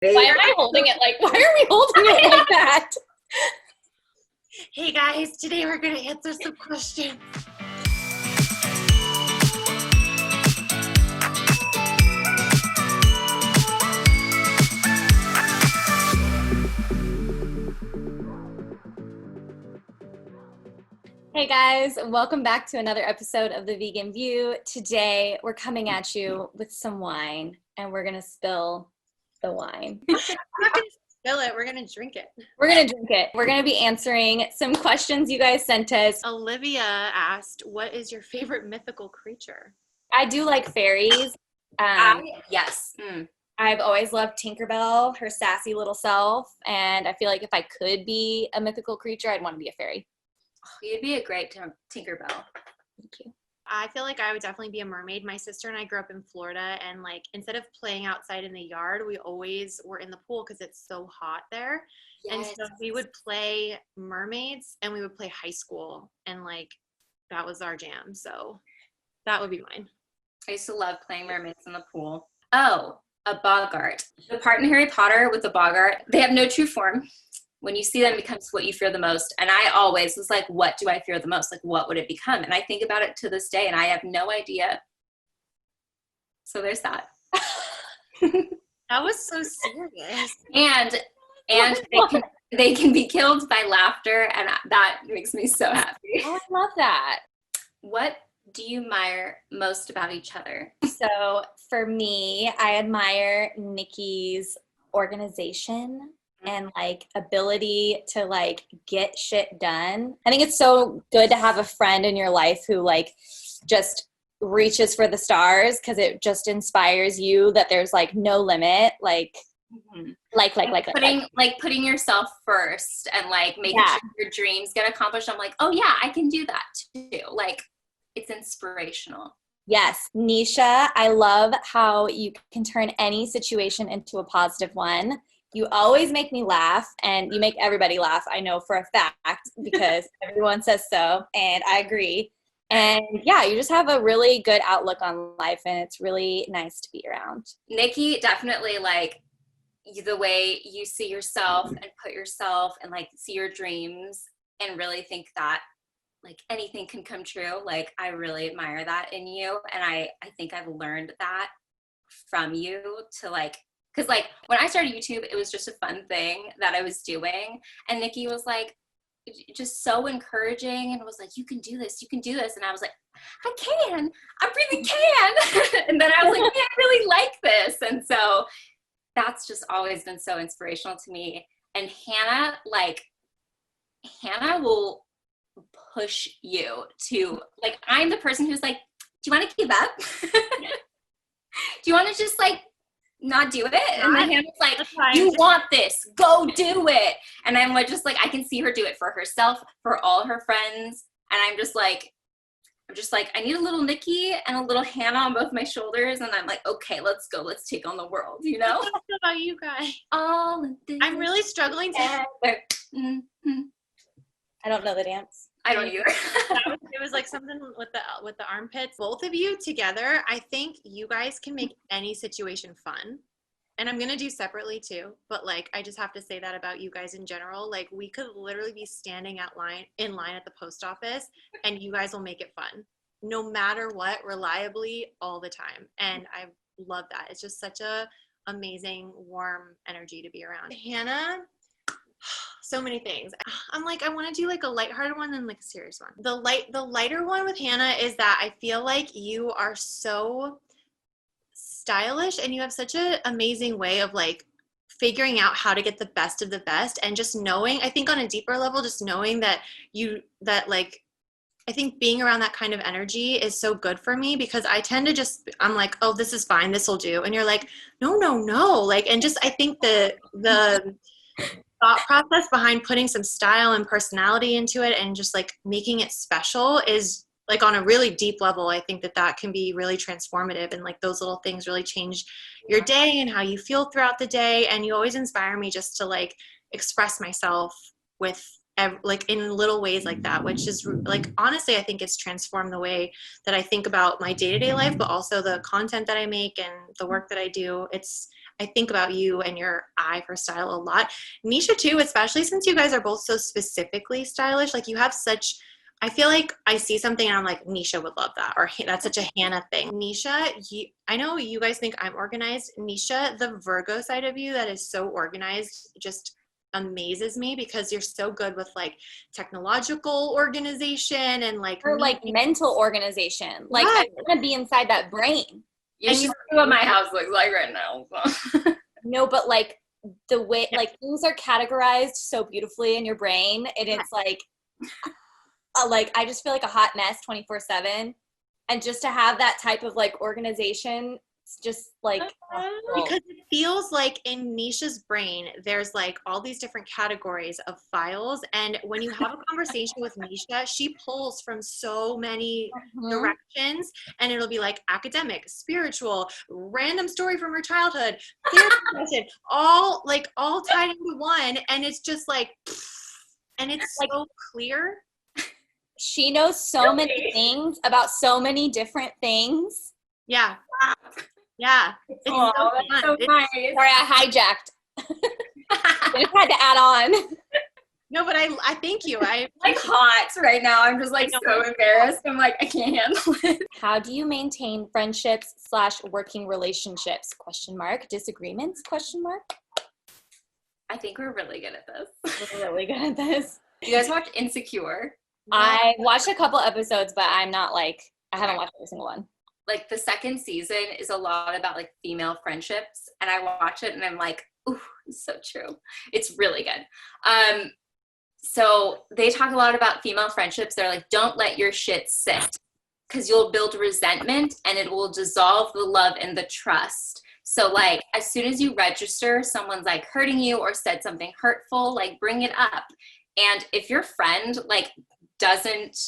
Why am I holding it like, why are we holding it like that? Hey guys, today we're going to answer some questions. Hey guys, welcome back to another episode of The Vegan View. Today we're coming at you with some wine and we're going to spill the wine. We're not going to spill it, we're going to drink it. We're going to drink it. We're going to be answering some questions you guys sent us. Olivia asked, what is your favorite mythical creature? I do like fairies. Yes. I've always loved Tinkerbell, her sassy little self, and I feel like if I could be a mythical creature, I'd want to be a fairy. Oh, you'd be a great Tinkerbell. Thank you. I feel like I would definitely be a mermaid. My sister and I grew up in Florida, and like instead of playing outside in the yard, we always were in the pool because it's so hot there. Yes. And so we would play mermaids and we would play high school, and like that was our jam. So that would be mine. I used to love playing mermaids in the pool. Oh, a boggart. The part in Harry Potter with the boggart, they have no true form. When you see them, it becomes what you fear the most. And I always was like, what do I fear the most? Like, what would it become? And I think about it to this day, and I have no idea. So there's that. That was so serious. And they can be killed by laughter, and that makes me so happy. Oh, I love that. What do you admire most about each other? So for me, I admire Nikki's organization and like ability to like get shit done. I think it's so good to have a friend in your life who like just reaches for the stars, because it just inspires you that there's like no limit. Like putting yourself first and like making sure your dreams get accomplished. I'm like, oh yeah, I can do that too. Like, it's inspirational. Yes. NISHA, I love how you can turn any situation into a positive one. You always make me laugh, and you make everybody laugh. I know for a fact because everyone says so, and I agree. And yeah, you just have a really good outlook on life, and it's really nice to be around. Nikki, definitely like the way you see yourself and put yourself and like see your dreams and really think that like anything can come true. Like, I really admire that in you. And I think I've learned that from you to like, because like when I started YouTube, it was just a fun thing that I was doing. And Nikki was like, just so encouraging and was like, you can do this, you can do this. And I was like, I really can. And then I was like, yeah, I really like this. And so that's just always been so inspirational to me. And Hannah will push you to like, I'm the person who's like, do you want to give up? Do you want to just like not do it? And then Hannah's like, you want this, go do it. And I'm like, just like, I can see her do it for herself, for all her friends. And I'm just like, I need a little Nikki and a little Hannah on both my shoulders. And I'm like, okay, let's go. Let's take on the world, you know? I feel about you guys. All of this. I'm really struggling to. Mm-hmm. I don't know the dance. I don't either. It was like something with the armpits. Both of you together, I think you guys can make any situation fun. And I'm going to do separately too. But like, I just have to say that about you guys in general. Like, we could literally be standing in line at the post office, and you guys will make it fun. No matter what, reliably, all the time. And I love that. It's just such a amazing, warm energy to be around. Hannah, so many things. I'm like, I want to do like a lighthearted one and like a serious one. The lighter one with Hannah is that I feel like you are so stylish, and you have such an amazing way of like figuring out how to get the best of the best, and just knowing, I think on a deeper level, just knowing that I think being around that kind of energy is so good for me, because I tend to I'm like, oh, this is fine, this will do. And you're like, no. Like, and just, I think the thought process behind putting some style and personality into it and just like making it special is like on a really deep level. I think that can be really transformative, and like those little things really change your day and how you feel throughout the day. And you always inspire me just to like express myself with like in little ways like that, which is like, honestly, I think it's transformed the way that I think about my day-to-day life, but also the content that I make and the work that I do. I think about you and your eye for style a lot. NISHA too, especially since you guys are both so specifically stylish. Like you have such, I feel like I see something and I'm like, NISHA would love that. Or that's such a Hannah thing. NISHA, I know you guys think I'm organized. NISHA, the Virgo side of you that is so organized, just amazes me because you're so good with like technological organization and like or like mental organization. Like I want to be inside that brain. You should see what my house looks like right now. So. No, but like the way like things are categorized so beautifully in your brain, and it's like I just feel like a hot mess 24/7, and just to have that type of like organization, it's just like because it feels like in NISHA's brain there's like all these different categories of files, and when you have a conversation with NISHA, she pulls from so many directions, and it'll be like academic, spiritual, random story from her childhood, therapy, all tied into one, and it's just like, and it's like, so clear. She knows so many things about so many different things. Yeah. Yeah. It's so fun. So nice. Sorry, I hijacked. I just had to add on. No, but I thank you. I like hot right now. I'm just like so embarrassed. I'm like, I can't handle it. How do you maintain friendships / working relationships? ? Disagreements ? I think we're really good at this. We're really good at this. You guys watch Insecure? I watched a couple episodes, but I'm not like, I haven't watched every single one. Like the second season is a lot about like female friendships, and I watch it and I'm like, ooh, it's so true. It's really good. So they talk a lot about female friendships. They're like, don't let your shit sit, because you'll build resentment and it will dissolve the love and the trust. So like as soon as you register someone's like hurting you or said something hurtful, like bring it up. And if your friend like doesn't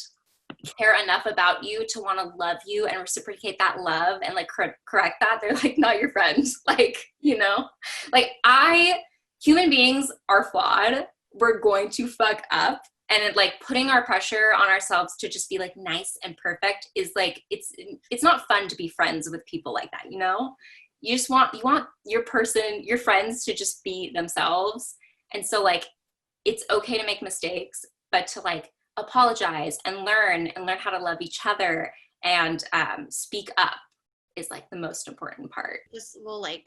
care enough about you to want to love you and reciprocate that love and like correct that, they're like not your friend. Like, you know, like human beings are flawed. We're going to fuck up, and it, like putting our pressure on ourselves to just be like nice and perfect is like, it's not fun to be friends with people like that. You know, you want your friends to just be themselves. And so like, it's okay to make mistakes, but to like apologize and learn how to love each other and speak up is like the most important part. Just will like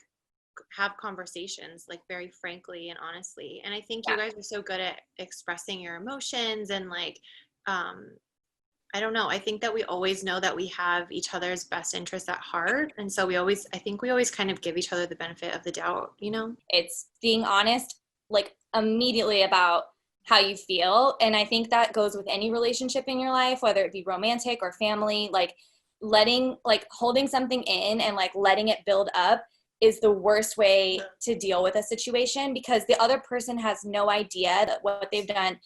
have conversations like very frankly and honestly. And I think you guys are so good at expressing your emotions and like, I don't know. I think that we always know that we have each other's best interests at heart. And so I think we always kind of give each other the benefit of the doubt, you know? It's being honest, like immediately about how you feel. And I think that goes with any relationship in your life, whether it be romantic or family, like holding something in and like letting it build up is the worst way to deal with a situation, because the other person has no idea that what they've done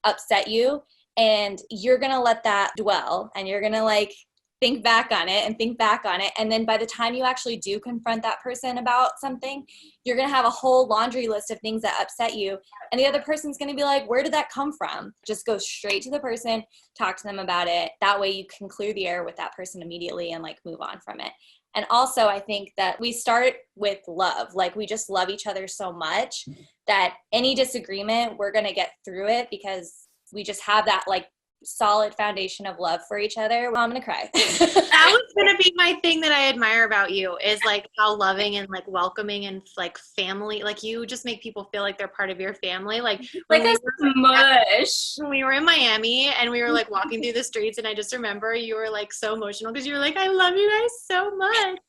upset you, and you're going to let that dwell, and you're going to like think back on it. And then by the time you actually do confront that person about something, you're going to have a whole laundry list of things that upset you. And the other person's going to be like, where did that come from? Just go straight to the person, talk to them about it. That way you can clear the air with that person immediately and like move on from it. And also I think that we start with love. Like we just love each other so much that any disagreement, we're going to get through it because we just have that like solid foundation of love for each other. Well, I'm gonna cry. That was gonna be my thing that I admire about you, is like how loving and like welcoming and like family, like you just make people feel like they're part of your family. Like a mush. When we were in Miami and we were like walking through the streets, and I just remember you were like so emotional because you were like, I love you guys so much.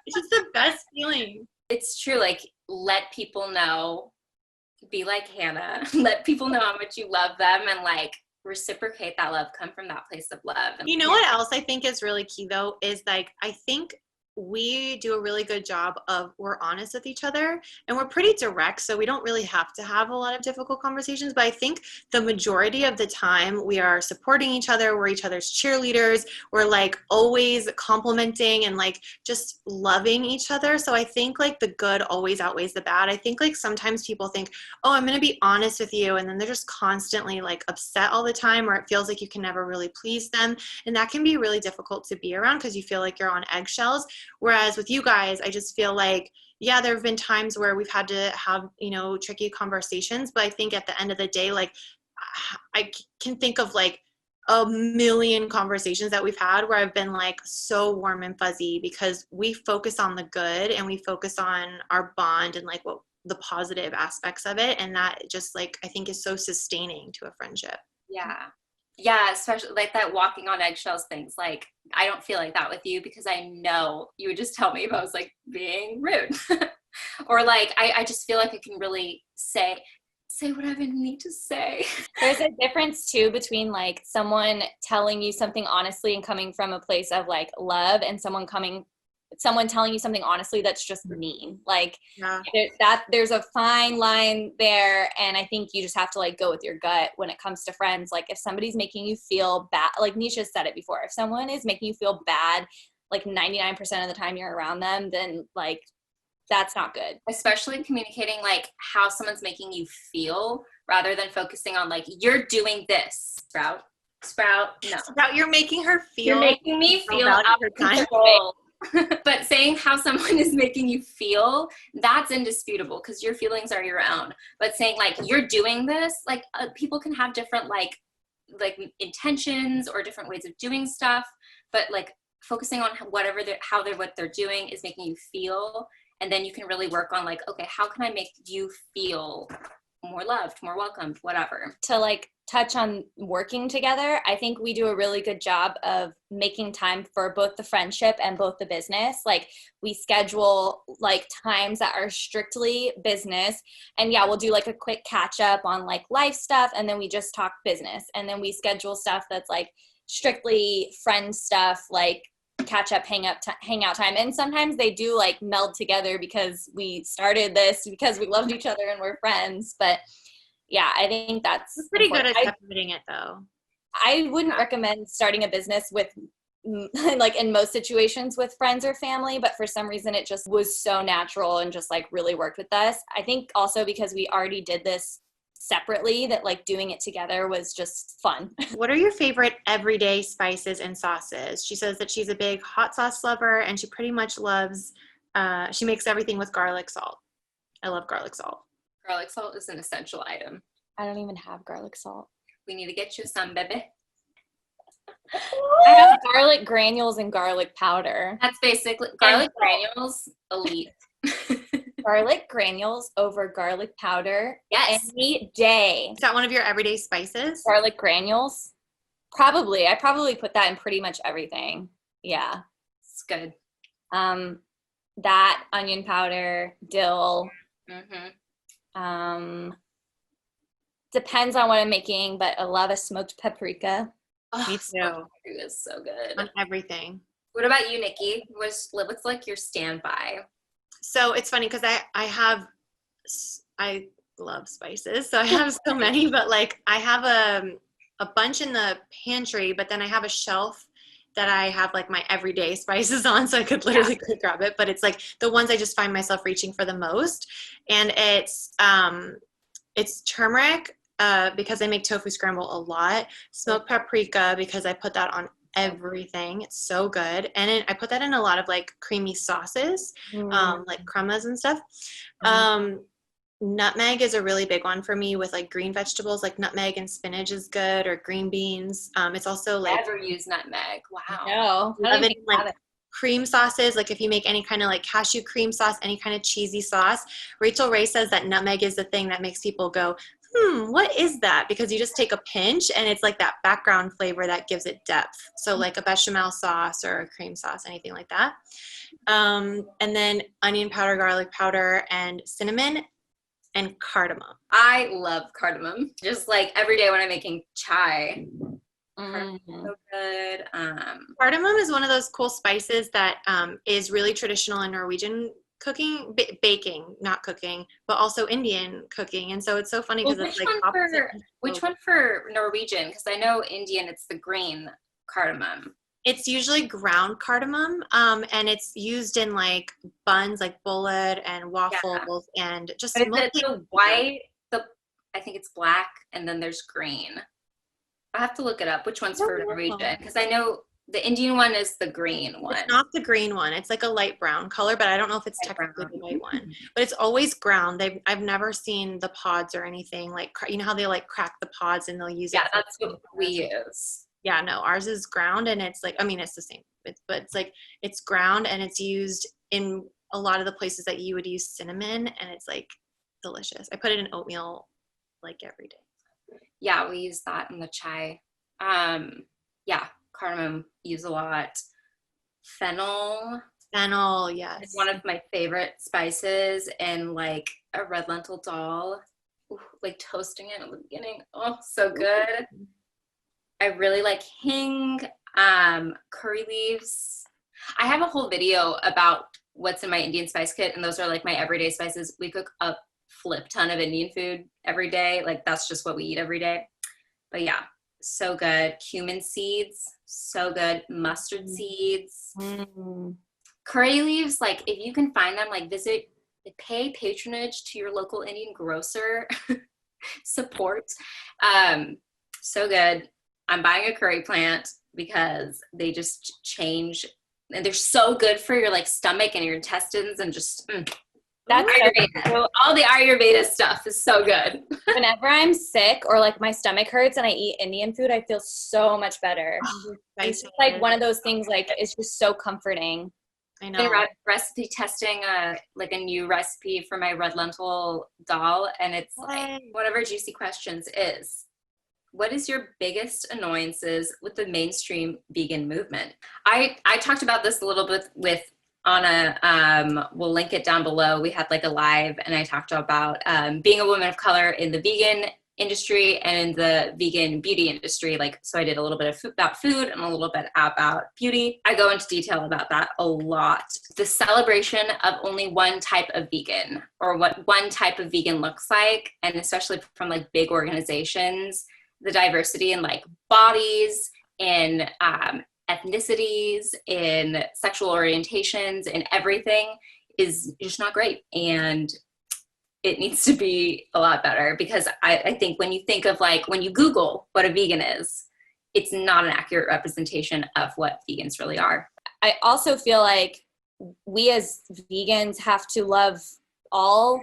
It's just the best feeling. It's true. Like let people know, be like Hannah, let people know how much you love them and like reciprocate that love, come from that place of love. And you know what else I think is really key though is like, I think we do a really good job of, we're honest with each other and we're pretty direct, so we don't really have to have a lot of difficult conversations. But I think the majority of the time we are supporting each other, we're each other's cheerleaders, we're like always complimenting and like just loving each other. So I think like the good always outweighs the bad. I think like sometimes people think, oh, I'm going to be honest with you, and then they're just constantly like upset all the time, or it feels like you can never really please them, and that can be really difficult to be around because you feel like you're on eggshells. Whereas with you guys, I just feel like, yeah, there have been times where we've had to have, you know, tricky conversations, but I think at the end of the day, like I can think of like a million conversations that we've had where I've been like so warm and fuzzy because we focus on the good and we focus on our bond and like what the positive aspects of it. And that just like, I think is so sustaining to a friendship. Yeah. Yeah, especially like that walking on eggshells things. Like, I don't feel like that with you because I know you would just tell me if I was like being rude. Or like, I just feel like I can really say what I need to say. There's a difference too between like someone telling you something honestly and coming from a place of like love and someone telling you something honestly that's just mean. Like there's a fine line there, and I think you just have to like go with your gut when it comes to friends. Like if somebody's making you feel bad, like NISHA said it before, if someone is making you feel bad like 99% of the time you're around them, then like that's not good. Especially communicating like how someone's making you feel rather than focusing on like, you're doing this, Sprout, no. Sprout, you're making her feel. You're making me feel out of control. But saying how someone is making you feel, that's indisputable because your feelings are your own. But saying like, you're doing this, like people can have different like intentions or different ways of doing stuff, but like focusing on what they're doing is making you feel. And then you can really work on like, okay, how can I make you feel more loved, more welcomed, whatever. To like touch on working together, I think we do a really good job of making time for both the friendship and both the business. Like we schedule like times that are strictly business, and yeah, we'll do like a quick catch up on like life stuff, and then we just talk business, and then we schedule stuff that's like strictly friend stuff, like catch up, hang out time. And sometimes they do like meld together because we started this because we loved each other and we're friends. But yeah, I think that's pretty important. Good at separating it though. I wouldn't recommend starting a business with like in most situations with friends or family, but for some reason it just was so natural and just like really worked with us. I think also because we already did this separately, that like doing it together was just fun. What are your favorite everyday spices and sauces? She says that she's a big hot sauce lover and she pretty much loves, she makes everything with garlic salt. I love garlic salt. Garlic salt is an essential item. I don't even have garlic salt. We need to get you some, baby. I have garlic granules and garlic powder. That's basically garlic granules, elite. Garlic granules over garlic powder. Yes. Any day. Is that one of your everyday spices? Garlic granules? Probably. I probably put that in pretty much everything. Yeah. It's good. That, onion powder, dill. Mm-hmm. Depends on what I'm making, but I love a smoked paprika. Oh, me too. Paprika is so good. On everything. What about you, Nikki? What's like your standby? So it's funny because I love spices, so I have so many, but like I have a bunch in the pantry, but then I have a shelf that I have like my everyday spices on, so I could literally go grab it, but it's like the ones I just find myself reaching for the most. And it's turmeric because I make tofu scramble a lot, smoked paprika because I put that on everything. It's so good. And I put that in a lot of like creamy sauces, like cremas and stuff. Nutmeg is a really big one for me with like green vegetables, like nutmeg and spinach is good, or green beans. It's also like never use nutmeg. Wow. No, love it in like cream sauces. Like if you make any kind of like cashew cream sauce, any kind of cheesy sauce. Rachel Ray says that nutmeg is the thing that makes people go, what is that? Because you just take a pinch and it's like that background flavor that gives it depth. So like a bechamel sauce or a cream sauce, anything like that. And then onion powder, garlic powder, and cinnamon and cardamom. I love cardamom. Just like every day when I'm making chai. So good. Cardamom is one of those cool spices that is really traditional in Norwegian cooking, baking, not cooking, but also Indian cooking. And so it's so funny because it's like which one for Norwegian? Because I know Indian, it's the green cardamom. It's usually ground cardamom, and it's used in like buns, like bullet and waffles, and just the white. I think it's black, and then there's green. I have to look it up. Which one's for Norwegian? Because I know The Indian one is the green one. It's not the green one. It's like a light brown color, but I don't know if it's Light technically brown. the white one. But it's always ground. I've never seen the pods or anything like, you know how they like crack the pods and they'll use it. Yeah, that's what we use. Yeah, no, ours is ground, and it's like, I mean, it's the same, but it's like, it's ground, and it's used in a lot of the places that you would use cinnamon, and it's like delicious. I put it in oatmeal like every day. Yeah, we use that in the chai. Yeah, cardamom use a lot. Fennel Yes. is one of my favorite spices, and like a red lentil dal. Ooh, like toasting it at the beginning. Oh, so good. I really like hing, curry leaves. I have a whole video about what's in my Indian spice kit, and those are like my everyday spices. We cook a flip ton of Indian food every day. Like that's just what we eat every day. But yeah, so good. Cumin seeds, so good. Mustard seeds. Curry leaves, like if you can find them, like pay patronage to your local Indian grocer. Support. So good. I'm buying a curry plant because they just change, and they're so good for your like stomach and your intestines, and just That's Ayurveda. All the Ayurveda stuff is so good. Whenever I'm sick or like my stomach hurts and I eat Indian food, I feel so much better. It's just like one of those things, like it's just so comforting. I know. I've been recipe testing like a new recipe for my red lentil dal, and it's like one of our juicy questions is, what is your biggest annoyances with the mainstream vegan movement? I talked about this a little bit with Anna. We'll link it down below. We had like a live, and I talked about being a woman of color in the vegan industry and in the vegan beauty industry. Like, so I did a little bit about food and a little bit about beauty. I go into detail about that a lot. The celebration of only one type of vegan, or what one type of vegan looks like, and especially from like big organizations, the diversity in like bodies, in ethnicities, in sexual orientations, in everything is just not great. And it needs to be a lot better, because I think when you think of like, when you Google what a vegan is, it's not an accurate representation of what vegans really are. I also feel like we as vegans have to love all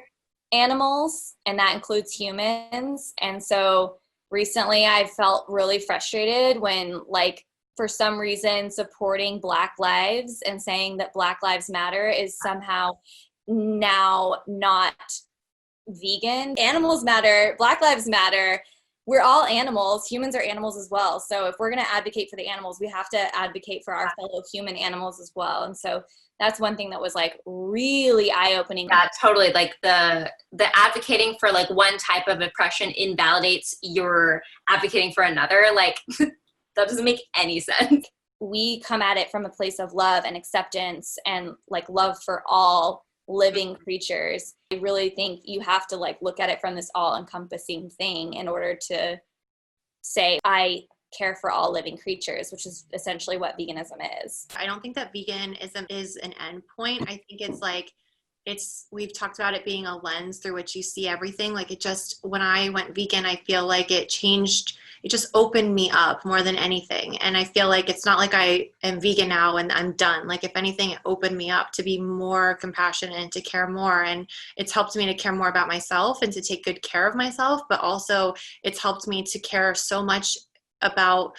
animals, and that includes humans. And so recently I felt really frustrated when, like, for some reason supporting Black lives and saying that Black Lives Matter is somehow now not vegan. Animals matter, Black lives matter. We're all animals. Humans are animals as well. So if we're going to advocate for the animals, we have to advocate for our fellow human animals as well. And so that's one thing that was like really eye-opening. Yeah, totally. Like the advocating for like one type of oppression invalidates your advocating for another. Like that doesn't make any sense. We come at it from a place of love and acceptance and like love for all living creatures. I really think you have to like look at it from this all-encompassing thing in order to say, I care for all living creatures, which is essentially what veganism is. I don't think that veganism is an end point. I think it's like, we've talked about it being a lens through which you see everything. Like when I went vegan, I feel like it just opened me up more than anything. And I feel like it's not like I am vegan now and I'm done. Like if anything, it opened me up to be more compassionate and to care more. And it's helped me to care more about myself and to take good care of myself. But also it's helped me to care so much about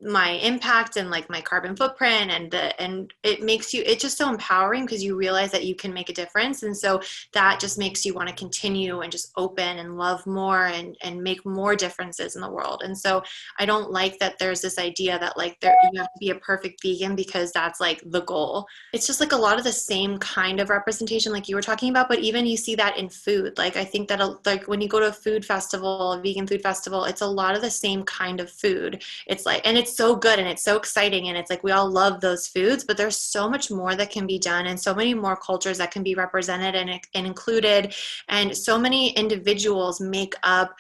my impact and like my carbon footprint, and it's just so empowering because you realize that you can make a difference. And so that just makes you want to continue and just open and love more and make more differences in the world. And so I don't like that there's this idea that like you have to be a perfect vegan because that's like the goal. It's just like a lot of the same kind of representation like you were talking about, but even you see that in food. Like I think that like when you go to a food festival, a vegan food festival, it's a lot of the same kind of food. It's like, and it's so good and it's so exciting and it's like we all love those foods, but there's so much more that can be done and so many more cultures that can be represented and included, and so many individuals make up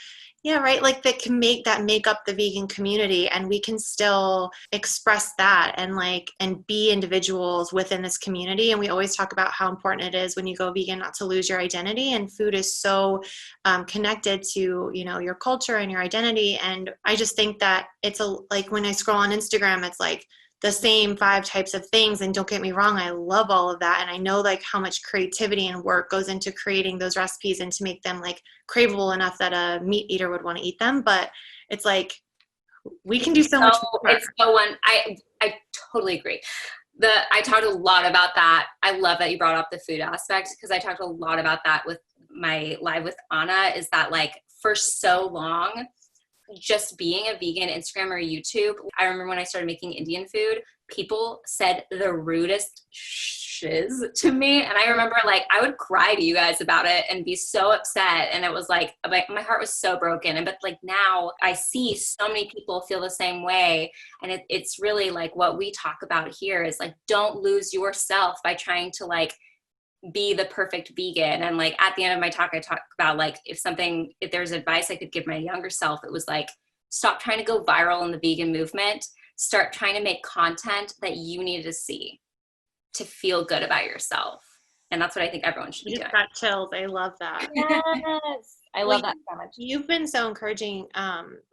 Yeah, right. Like that make up the vegan community, and we can still express that and be individuals within this community. And we always talk about how important it is when you go vegan not to lose your identity. And food is so connected to, your culture and your identity. And I just think that it's like when I scroll on Instagram, it's like the same 5 types of things. And don't get me wrong, I love all of that. And I know how much creativity and work goes into creating those recipes and to make them craveable enough that a meat eater would want to eat them. But it's we can do so much more. It's so I totally agree. I talked a lot about that. I love that you brought up the food aspect, because I talked a lot about that with my live with Anna, is that for so long, just being a vegan Instagram or YouTube, I remember when I started making Indian food, people said the rudest shiz to me. And I remember I would cry to you guys about it and be so upset. And it was my heart was so broken. But now I see so many people feel the same way. And it's really what we talk about here is don't lose yourself by trying to be the perfect vegan. And at the end of my talk, I talk about if there's advice I could give my younger self, it was stop trying to go viral in the vegan movement. Start trying to make content that you need to see to feel good about yourself. And that's what I think everyone should be doing. Got chills. I love that. Yes. I love that so much. You've been so encouraging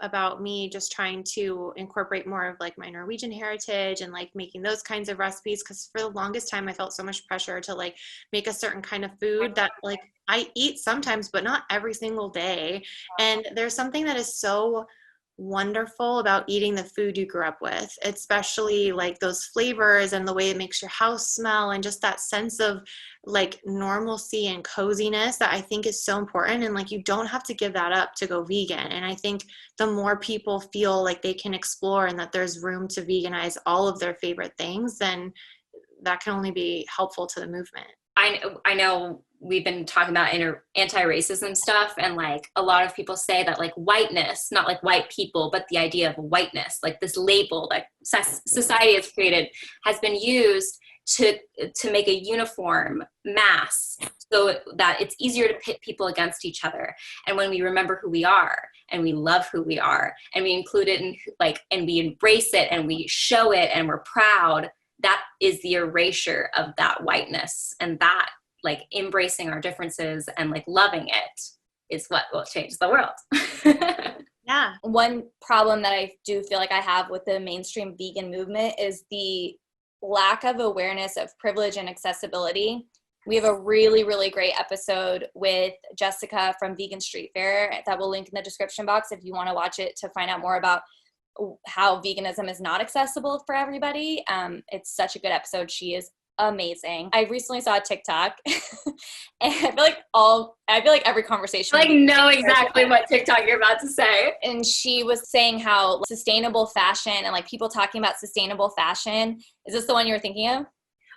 about me just trying to incorporate more of my Norwegian heritage and making those kinds of recipes, because for the longest time I felt so much pressure to make a certain kind of food that I eat sometimes, but not every single day. And there's something that is so wonderful about eating the food you grew up with, especially those flavors and the way it makes your house smell, and just that sense of normalcy and coziness that I think is so important. And you don't have to give that up to go vegan. And I think the more people feel they can explore and that there's room to veganize all of their favorite things, then that can only be helpful to the movement. I know we've been talking about anti-racism stuff, and a lot of people say that whiteness, not white people, but the idea of whiteness, this label that society has created, has been used to make a uniform mass so that it's easier to pit people against each other. And when we remember who we are and we love who we are and we include it in and we embrace it and we show it and we're proud, that is the erasure of that whiteness, and that embracing our differences and loving it is what will change the world. Yeah. One problem that I do feel I have with the mainstream vegan movement is the lack of awareness of privilege and accessibility. We have a really, really great episode with Jessica from Vegan Street Fair that we'll link in the description box if you want to watch it to find out more about how veganism is not accessible for everybody. It's such a good episode. She is amazing. I recently saw a TikTok and I feel like every conversation know exactly what TikTok you're about to say. And she was saying how sustainable fashion and people talking about sustainable fashion. Is this the one you were thinking of?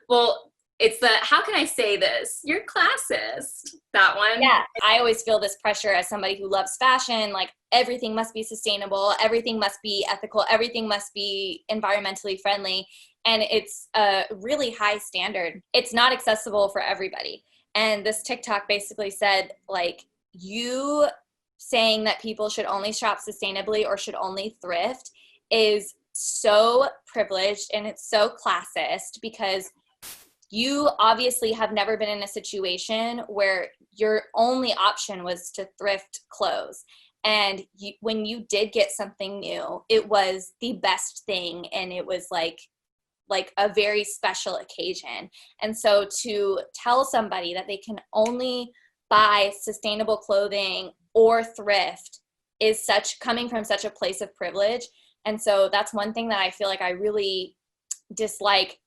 Well, it's how can I say this? You're classist. That one. Yeah. I always feel this pressure as somebody who loves fashion, everything must be sustainable, everything must be ethical, everything must be environmentally friendly. And it's a really high standard. It's not accessible for everybody. And this TikTok basically said, you saying that people should only shop sustainably or should only thrift is so privileged and it's so classist, because you obviously have never been in a situation where your only option was to thrift clothes. And when you did get something new, it was the best thing. And it was like a very special occasion. And so to tell somebody that they can only buy sustainable clothing or thrift is coming from such a place of privilege. And so that's one thing that I feel I really dislike,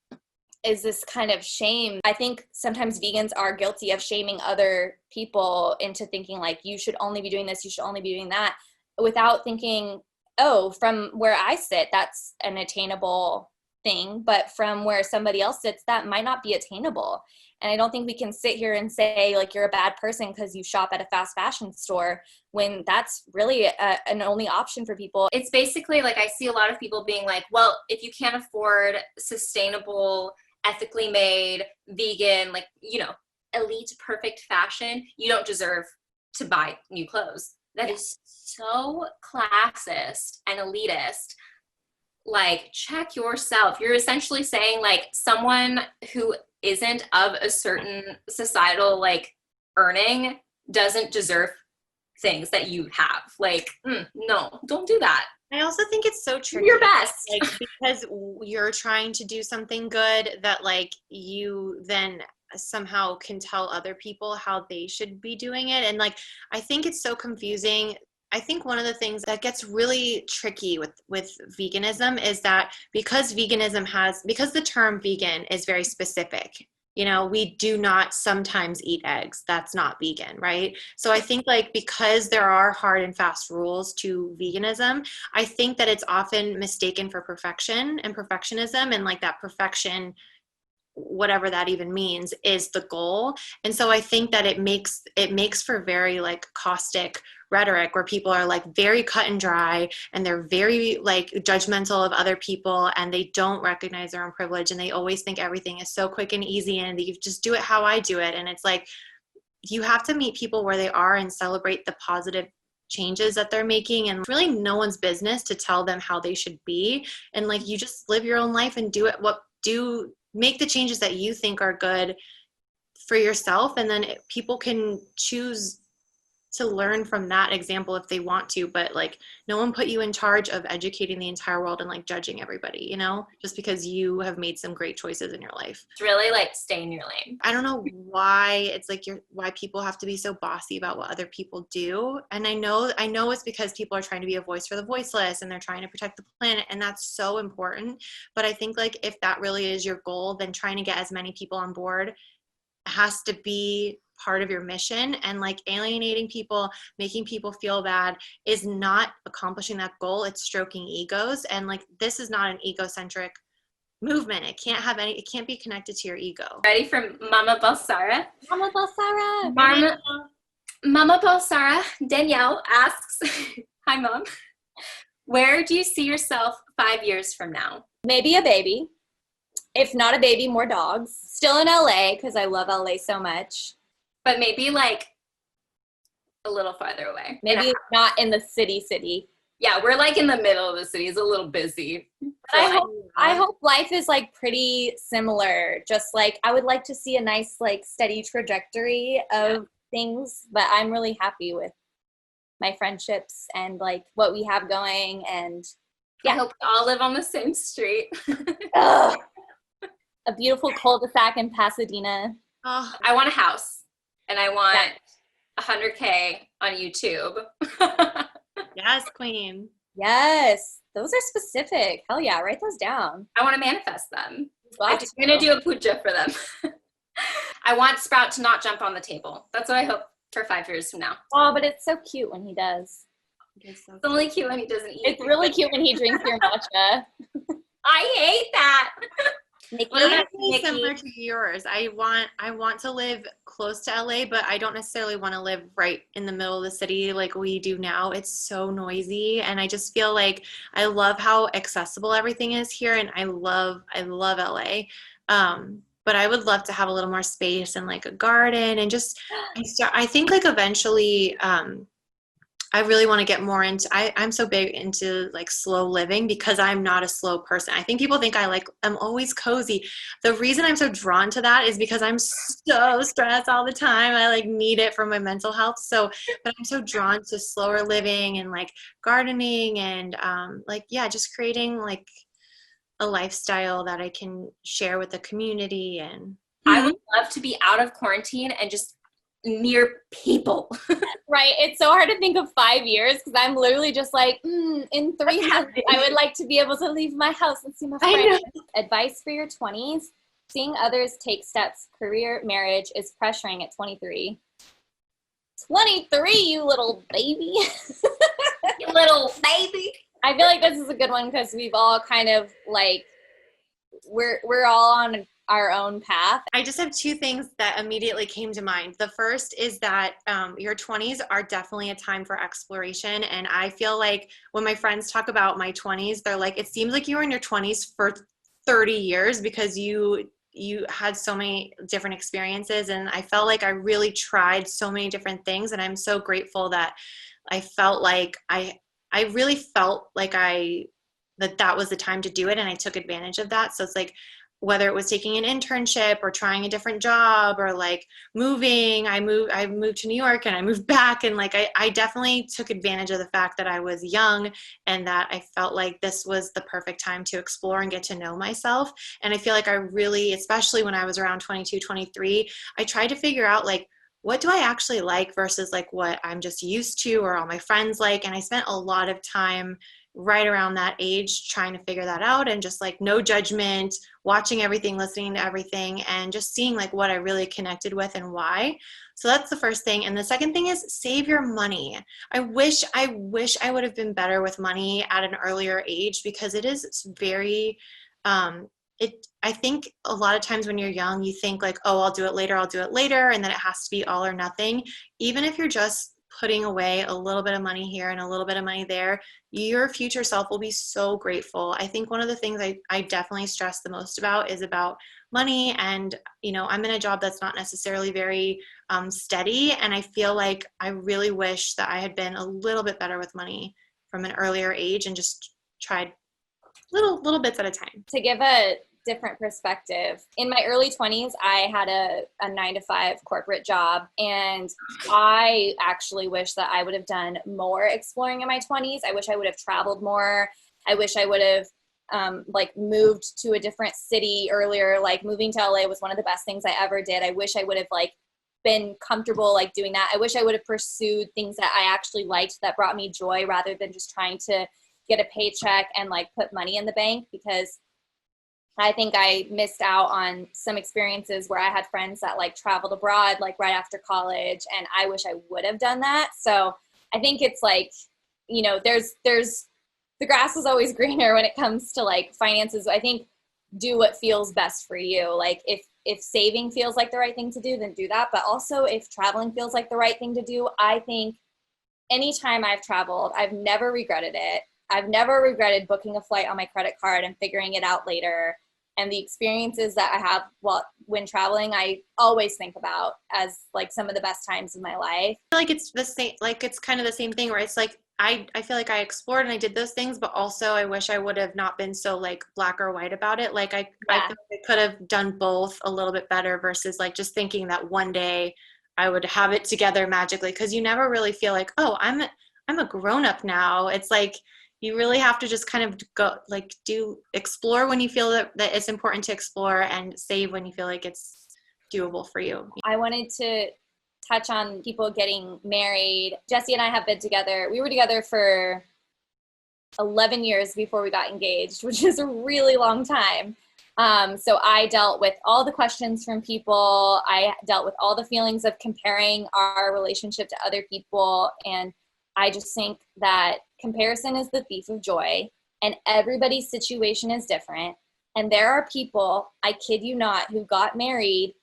is this kind of shame. I think sometimes vegans are guilty of shaming other people into thinking you should only be doing this, you should only be doing that, without thinking, oh, from where I sit, that's an attainable thing, but from where somebody else sits, that might not be attainable. And I don't think we can sit here and say you're a bad person because you shop at a fast fashion store, when that's really an only option for people. It's basically I see a lot of people being well, if you can't afford sustainable, ethically made, vegan, elite perfect fashion, you don't deserve to buy new clothes. that is so classist and elitist. Like, check yourself. You're essentially saying, like, someone who isn't of a certain societal, like, earning doesn't deserve things that you have. Like, no, don't do that. I also think it's so tricky. Do your best. Like, because you're trying to do something good that, like, you then somehow can tell other people how they should be doing it. And, like, I think it's so confusing. I think one of the things that gets really tricky with veganism is that because the term vegan is very specific, you know, we do not sometimes eat eggs. That's not vegan, right? So I think, like, because there are hard and fast rules to veganism, I think that it's often mistaken for perfection and perfectionism, and, like, that perfection, whatever that even means, is the goal. And so I think that it makes for very, like, caustic rhetoric where people are, like, very cut and dry, and they're very, like, judgmental of other people, and they don't recognize their own privilege, and they always think everything is so quick and easy, and you just do it how I do it. And it's like, you have to meet people where they are and celebrate the positive changes that they're making, and really no one's business to tell them how they should be. And, like, you just live your own life and make the changes that you think are good for yourself, and then people can choose to learn from that example if they want to. But, like, no one put you in charge of educating the entire world and, like, judging everybody, you know, just because you have made some great choices in your life. It's really, like, stay in your lane. I don't know why it's like why people have to be so bossy about what other people do. And I know it's because people are trying to be a voice for the voiceless, and they're trying to protect the planet, and that's so important. But I think, like, if that really is your goal, then trying to get as many people on board has to be part of your mission. And, like, alienating people, making people feel bad is not accomplishing that goal. It's stroking egos. And, like, this is not an egocentric movement. It can't be connected to your ego. Ready for Mama Balsara? Mama Balsara. Mama Balsara, Danielle asks, hi, Mom. Where do you see yourself 5 years from now? Maybe a baby. If not a baby, more dogs. Still in LA, because I love LA so much. But maybe, like, a little farther away. Maybe not in the city. Yeah, we're, like, in the middle of the city. It's a little busy. I hope life is, like, pretty similar. Just, like, I would like to see a nice, like, steady trajectory of things. But I'm really happy with my friendships and, like, what we have going. And I hope we all live on the same street. A beautiful cul-de-sac in Pasadena. Oh, I want a house, and I want 100K on YouTube. yes, queen. Yes, those are specific. Hell yeah, write those down. I want to manifest them. Well, I'm going to do a puja for them. I want Sprout to not jump on the table. That's what I hope for 5 years from now. Oh, but it's so cute when he does. It's only cute when he doesn't eat. It's really cute when he drinks your matcha. I hate that. Nikki, Well, that's really similar to yours. I want to live close to LA, but I don't necessarily want to live right in the middle of the city like we do now. It's so noisy, and I just feel like I love how accessible everything is here, and I love LA. But I would love to have a little more space and, like, a garden, and just I think, like, eventually I really want to get more into, I'm so big into, like, slow living because I'm not a slow person. I think people think I'm always cozy. The reason I'm so drawn to that is because I'm so stressed all the time. I, like, need it for my mental health. So, but I'm so drawn to slower living and, like, gardening and, just creating, like, a lifestyle that I can share with the community. And I would love to be out of quarantine and just near people. Right. It's so hard to think of 5 years because I'm literally just like, in 3 months, I would like to be able to leave my house and see my friends. Advice for your 20s. Seeing others take steps, career, marriage is pressuring at 23. 23, you little baby. You little baby. I feel like this is a good one because we've all kind of, like, we're all on our own path. I just have two things that immediately came to mind. The first is that your 20s are definitely a time for exploration. And I feel like when my friends talk about my 20s, they're like, it seems like you were in your 20s for 30 years because you you had so many different experiences, and I felt like I really tried so many different things, and I'm so grateful that I felt like I really felt like that was the time to do it, and I took advantage of that. So it's like, whether it was taking an internship or trying a different job or like moving, I moved to New York and I moved back, and like I definitely took advantage of the fact that I was young and that I felt like this was the perfect time to explore and get to know myself. And I feel like I really, especially when I was around 22, 23, I tried to figure out like, what do I actually like versus like what I'm just used to or all my friends like. And I spent a lot of time right around that age trying to figure that out, and just like no judgment, watching everything, listening to everything, and just seeing like what I really connected with and why. So that's the first thing. And the second thing is save your money. I wish I would have been better with money at an earlier age, because it is very I think a lot of times when you're young, you think like, oh, I'll do it later, and then it has to be all or nothing. Even if you're just putting away a little bit of money here and a little bit of money there, your future self will be so grateful. I think one of the things I definitely stress the most about is about money. And, you know, I'm in a job that's not necessarily very steady. And I feel like I really wish that I had been a little bit better with money from an earlier age and just tried little bits at a time. To give a different perspective, in my early 20s, I had a 9-to-5 corporate job, and I actually wish that I would have done more exploring in my 20s. I wish I would have traveled more. I wish I would have like moved to a different city earlier. Like moving to LA was one of the best things I ever did. I wish I would have like been comfortable like doing that. I wish I would have pursued things that I actually liked that brought me joy, rather than just trying to get a paycheck and like put money in the bank, because I think I missed out on some experiences where I had friends that like traveled abroad like right after college, and I wish I would have done that. So I think it's like, you know, there's the grass is always greener when it comes to like finances. I think do what feels best for you. Like if saving feels like the right thing to do, then do that. But also if traveling feels like the right thing to do, I think anytime I've traveled, I've never regretted it. I've never regretted booking a flight on my credit card and figuring it out later. And the experiences that I have when traveling, I always think about as like some of the best times of my life. I feel like it's the same, like it's kind of the same thing where it's like, I feel like I explored and I did those things, but also I wish I would have not been so like black or white about it. Like I feel like I could have done both a little bit better versus like just thinking that one day I would have it together magically. Cause you never really feel like, oh, I'm a grown up now. It's like, you really have to just kind of go like explore when you feel that it's important to explore, and save when you feel like it's doable for you. I wanted to touch on people getting married. Jesse and I have been together. We were together for 11 years before we got engaged, which is a really long time. So I dealt with all the questions from people. I dealt with all the feelings of comparing our relationship to other people. And I just think that comparison is the thief of joy, and everybody's situation is different. And there are people, I kid you not, who got married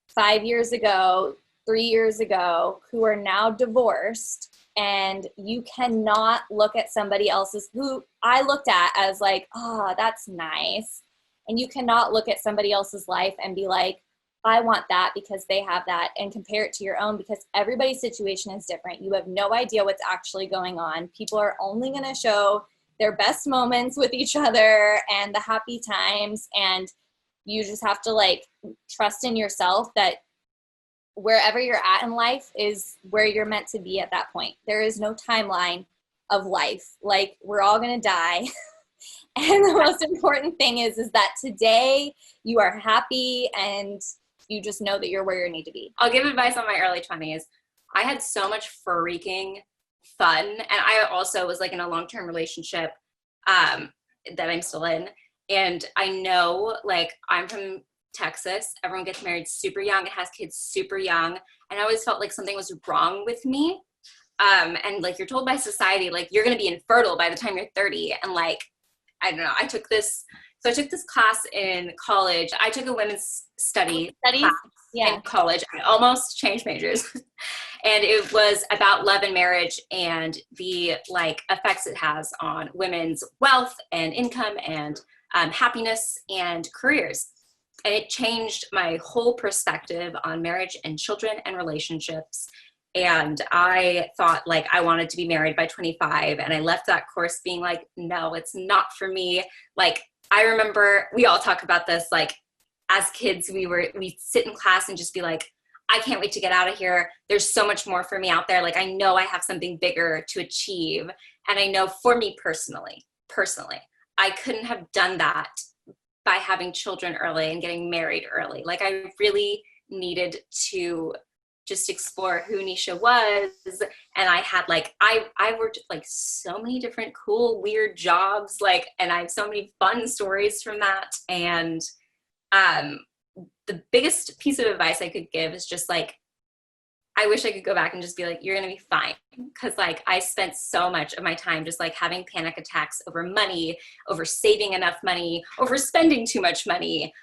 5 years ago, 3 years ago, who are now divorced. And you cannot look at somebody else's, who I looked at as like, oh, that's nice. And you cannot look at somebody else's life and be like, I want that because they have that, and compare it to your own, because everybody's situation is different. You have no idea what's actually going on. People are only going to show their best moments with each other and the happy times. And you just have to like trust in yourself that wherever you're at in life is where you're meant to be at that point. There is no timeline of life. Like, we're all going to die. And the most important thing is that today you are happy and you just know that you're where you need to be. I'll give advice on my early 20s. I had so much freaking fun. And I also was like in a long-term relationship that I'm still in. And I know, like, I'm from Texas. Everyone gets married super young and has kids super young. And I always felt like something was wrong with me. And like, you're told by society, like, you're going to be infertile by the time you're 30. And like, I don't know, I took this class in college. I took a women's studies class in college. I almost changed majors. And it was about love and marriage and the like effects it has on women's wealth and income and happiness and careers. it changed my whole perspective on marriage and children and relationships. And I thought like I wanted to be married by 25, and I left that course being like, no, it's not for me. Like, I remember we all talk about this, like as kids, we sit in class and just be like, I can't wait to get out of here. There's so much more for me out there. Like, I know I have something bigger to achieve. And I know for me personally, I couldn't have done that by having children early and getting married early. Like, I really needed to just explore who NISHA was. And I had like, I worked like so many different cool, weird jobs, like, and I have so many fun stories from that. And the biggest piece of advice I could give is just like, I wish I could go back and just be like, you're going to be fine. Cause like I spent so much of my time just like having panic attacks over money, over saving enough money, over spending too much money.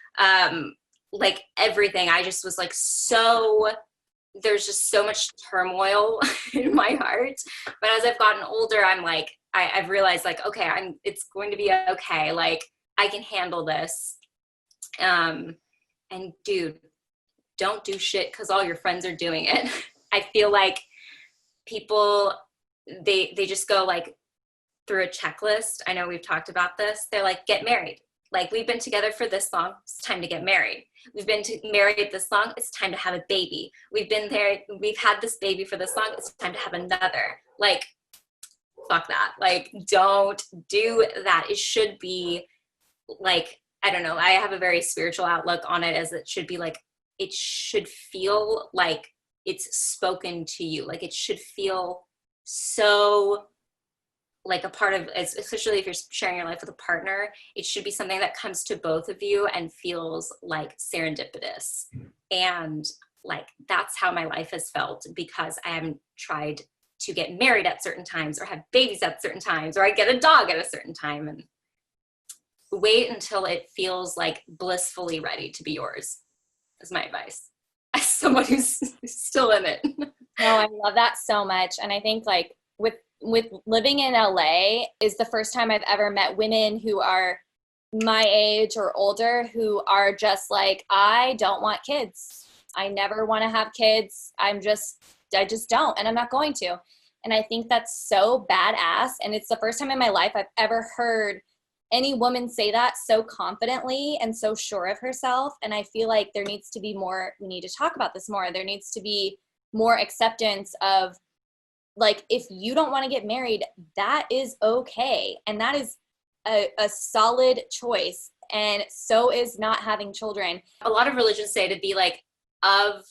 Like everything. I just was like, there's just so much turmoil in my heart. But as I've gotten older, I'm like, I've realized like, okay, it's going to be okay. Like I can handle this. And dude, don't do shit because all your friends are doing it. I feel like people, they just go like through a checklist. I know we've talked about this. They're like, get married. Like, we've been together for this long. It's time to get married. We've been married this long. It's time to have a baby. We've had this baby for this long. It's time to have another. Like, fuck that. Like, don't do that. It should be like, I don't know. I have a very spiritual outlook on it, as it should be like, it should feel like it's spoken to you. Like, it should feel so like a part of, especially if you're sharing your life with a partner, it should be something that comes to both of you and feels like serendipitous. And like, that's how my life has felt, because I haven't tried to get married at certain times or have babies at certain times, or I get a dog at a certain time. And wait until it feels like blissfully ready to be yours, is my advice, as someone who's still in it. No, I love that so much. And I think like with living in LA is the first time I've ever met women who are my age or older who are just like, I don't want kids. I never want to have kids. I just don't, and I'm not going to. And I think that's so badass. And it's the first time in my life I've ever heard any woman say that so confidently and so sure of herself. And I feel like there needs to be more, we need to talk about this more. There needs to be more acceptance of, like, if you don't want to get married, that is okay. And that is a solid choice. And so is not having children. A lot of religions say to be like of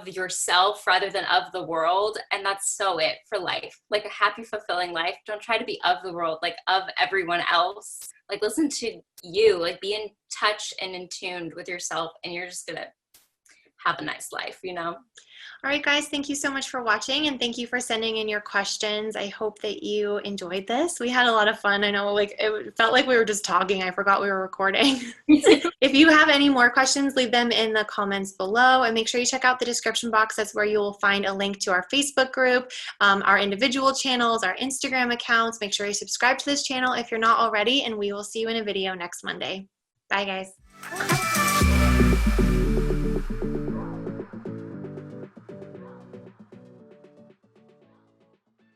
yourself rather than of the world. And that's so it for life. Like a happy, fulfilling life. Don't try to be of the world, like of everyone else. Like, listen to you, like be in touch and in tune with yourself, and you're just going to have a nice life, you know? All right, guys, thank you so much for watching, and thank you for sending in your questions. I hope that you enjoyed this. We had a lot of fun. I know, like, it felt like we were just talking. I forgot we were recording. If you have any more questions, leave them in the comments below, and make sure you check out the description box. That's where you will find a link to our Facebook group, our individual channels, our Instagram accounts. Make sure you subscribe to this channel if you're not already, and we will see you in a video next Monday. Bye, guys.